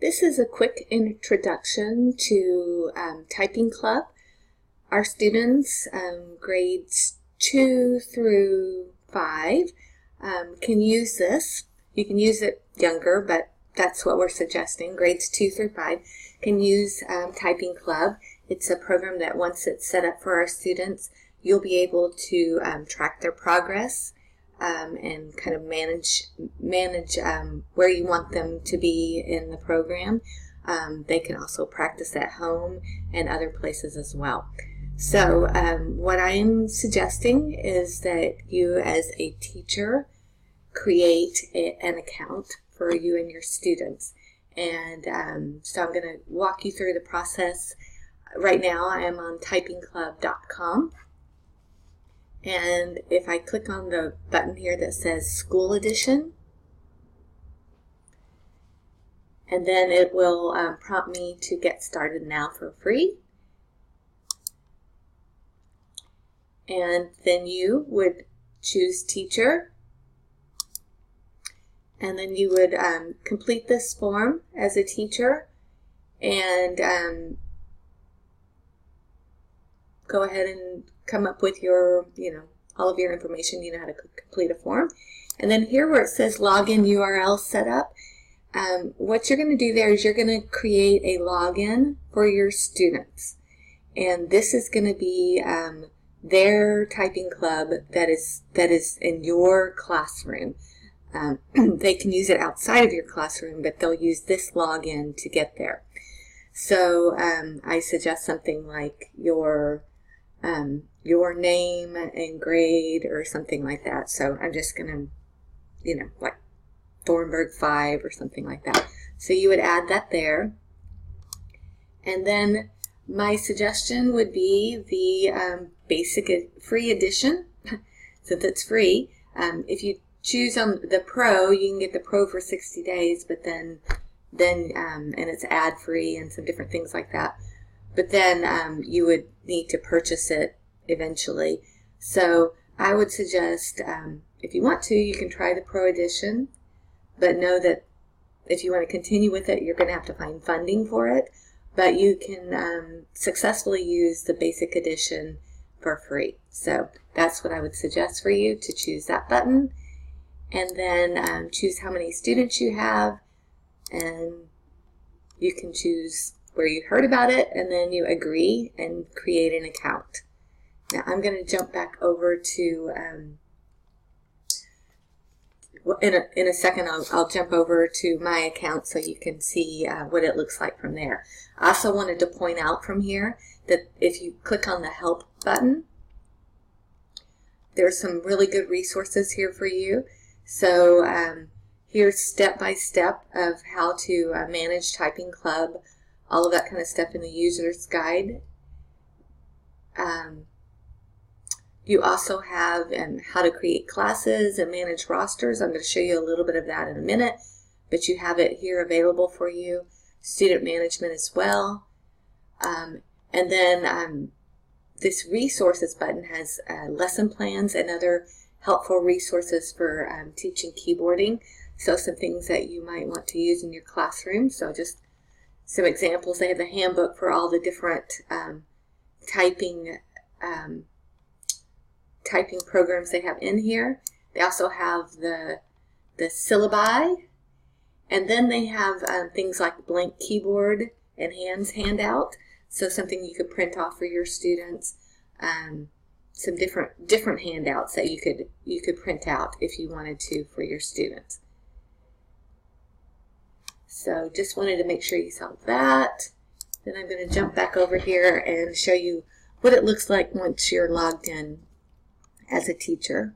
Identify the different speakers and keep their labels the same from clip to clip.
Speaker 1: This is a quick introduction to Typing Club. Our students, grades 2 through 5, can use this. You can use it younger, but that's what we're suggesting. Grades 2 through 5 can use Typing Club. It's a program that once it's set up for our students, you'll be able to track their progress and kind of manage where you want them to be in the program. They can also practice at home and other places as well. So what I'm suggesting is that you as a teacher create an account for you and your students. And so I'm going to walk you through the process. Right now I am on typingclub.com. And if I click on the button here that says School Edition, and then it will prompt me to get started now for free. And then you would choose Teacher, and then you would complete this form as a teacher and go ahead and come up with your, all of your information. You know how to complete a form. And then here where it says login URL setup, what you're going to do there is you're going to create a login for your students. And this is going to be their typing club that is in your classroom. They can use it outside of your classroom, but they'll use this login to get there. So I suggest something like your name and grade or something like that. So I'm just going to, like Thornburg 5 or something like that. So you would add that there. And then my suggestion would be the basic free edition, since it's free. If you choose on the Pro, you can get the Pro for 60 days, but then and it's ad free and some different things like that. But then you would need to purchase it eventually. So I would suggest, if you want to, you can try the Pro Edition, but know that if you want to continue with it, you're going to have to find funding for it. But you can successfully use the Basic Edition for free. So that's what I would suggest for you, to choose that button, and then choose how many students you have, and you can choose where you heard about it, and then you agree and create an account. Now I'm going to jump back over to, in a second I'll jump over to my account so you can see what it looks like from there. I also wanted to point out from here that if you click on the Help button, there's some really good resources here for you. So here's step-by-step of how to manage Typing Club, all of that kind of stuff in the user's guide. You also have how to create classes and manage rosters. I'm going to show you a little bit of that in a minute, but you have it here available for you. Student management as well. And then this resources button has lesson plans and other helpful resources for teaching keyboarding. So some things that you might want to use in your classroom. So just some examples. They have the handbook for all the different typing programs they have in here. They also have the syllabi, and then they have things like blank keyboard and handout. So something you could print off for your students. Some different handouts that you could print out if you wanted to for your students. So just wanted to make sure you saw that. Then I'm going to jump back over here and show you what it looks like once you're logged in as a teacher.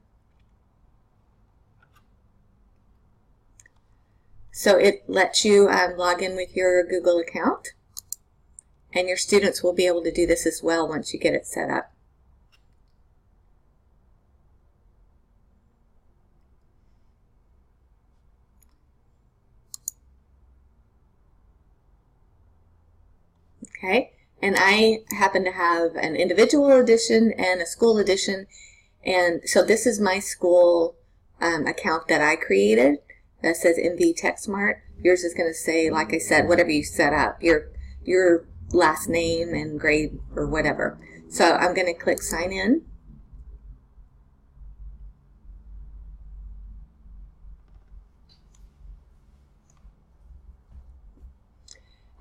Speaker 1: So it lets you log in with your Google account, and your students will be able to do this as well once you get it set up. Okay, and I happen to have an individual edition and a school edition, and so this is my school account that I created. that says MV TechSmart. Yours is going to say, like I said, whatever you set up, your last name and grade or whatever. So I'm going to click sign in.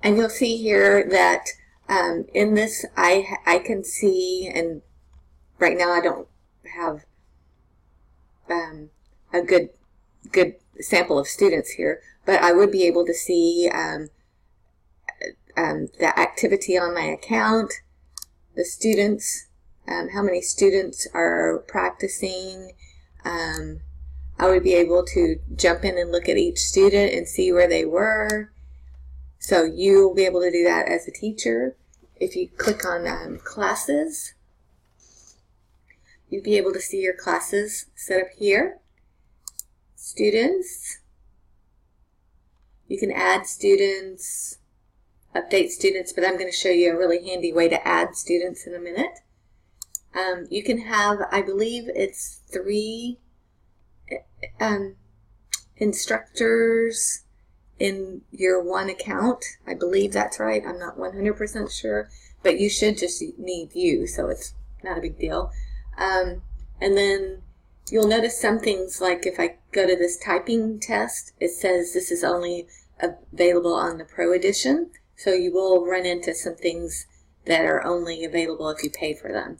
Speaker 1: And you'll see here that in this I can see, and right now I don't have a good sample of students here, but I would be able to see the activity on my account, the students, how many students are practicing. I would be able to jump in and look at each student and see where they were. So you'll be able to do that as a teacher. If you click on classes, you'll be able to see your classes set up here. Students. You can add students, update students, but I'm going to show you a really handy way to add students in a minute. You can have, I believe it's 3 instructors in your one account. I believe that's right. I'm not 100% sure, but you should just need you, so it's not a big deal. And then you'll notice some things, like if I go to this typing test, it says this is only available on the Pro Edition, so you will run into some things that are only available if you pay for them.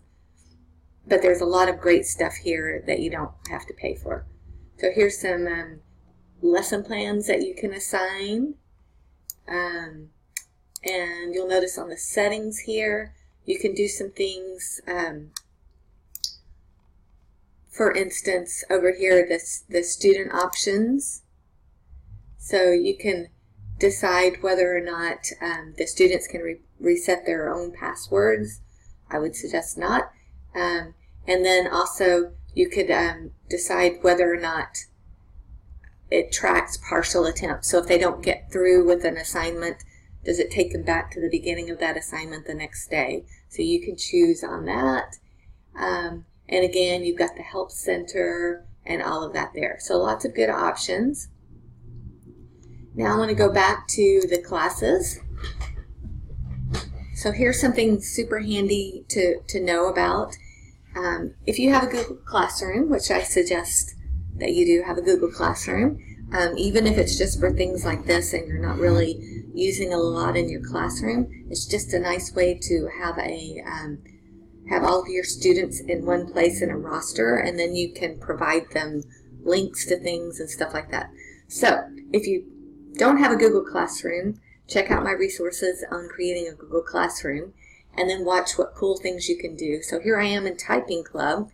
Speaker 1: But there's a lot of great stuff here that you don't have to pay for. So here's some lesson plans that you can assign. And you'll notice on the settings here, you can do some things. For instance, over here, the student options. So you can decide whether or not the students can reset their own passwords. I would suggest not. And then also you could decide whether or not it tracks partial attempts. So if they don't get through with an assignment, does it take them back to the beginning of that assignment the next day? So you can choose on that. And again, you've got the help center and all of that there. So lots of good options. Now I want to go back to the classes. So here's something super handy to know about. If you have a Google Classroom, which I suggest that you do have a Google Classroom, even if it's just for things like this and you're not really using a lot in your classroom, it's just a nice way to have have all of your students in one place in a roster, and then you can provide them links to things and stuff like that. So if you don't have a Google Classroom, check out my resources on creating a Google Classroom, and then watch what cool things you can do. So here I am in Typing Club,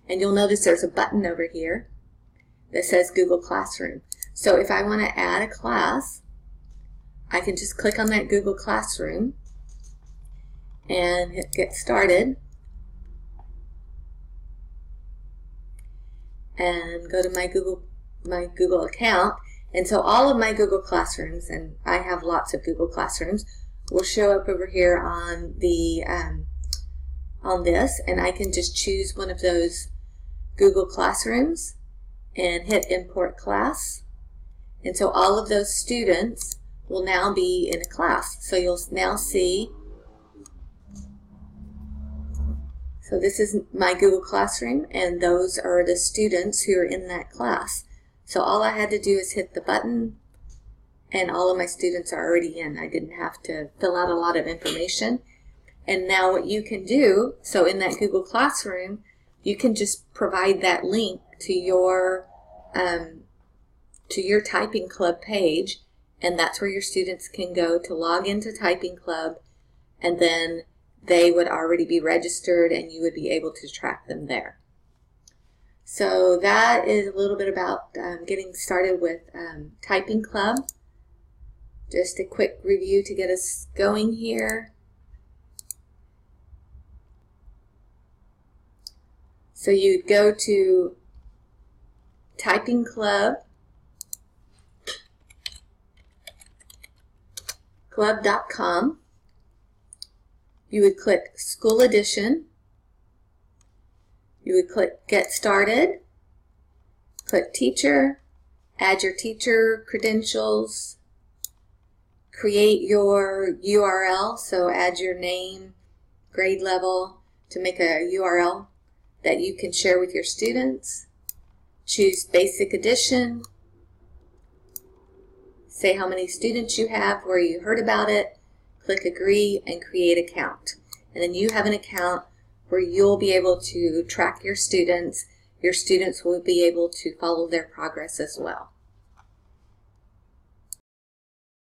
Speaker 1: and you'll notice there's a button over here that says Google Classroom. So if I want to add a class, I can just click on that Google Classroom and hit Get Started, and go to my Google account. And so all of my Google Classrooms, and I have lots of Google Classrooms, will show up over here on the on this, and I can just choose one of those Google Classrooms and hit Import Class. And so all of those students will now be in a class. So you'll now see, so this is my Google Classroom, and those are the students who are in that class. So all I had to do is hit the button, and all of my students are already in. I didn't have to fill out a lot of information. And now what you can do, so in that Google Classroom, you can just provide that link to your Typing Club page, and that's where your students can go to log into Typing Club, and then they would already be registered and you would be able to track them there. So that is a little bit about getting started with Typing Club. Just a quick review to get us going here. So you'd go to Typing Club, club.com. You would click School Edition. You would click Get Started, click Teacher, add your teacher credentials, create your URL, so add your name, grade level to make a URL that you can share with your students. Choose Basic Edition. Say how many students you have, where you heard about it. Click Agree and create account. And then you have an account where you'll be able to track your students. Your students will be able to follow their progress as well.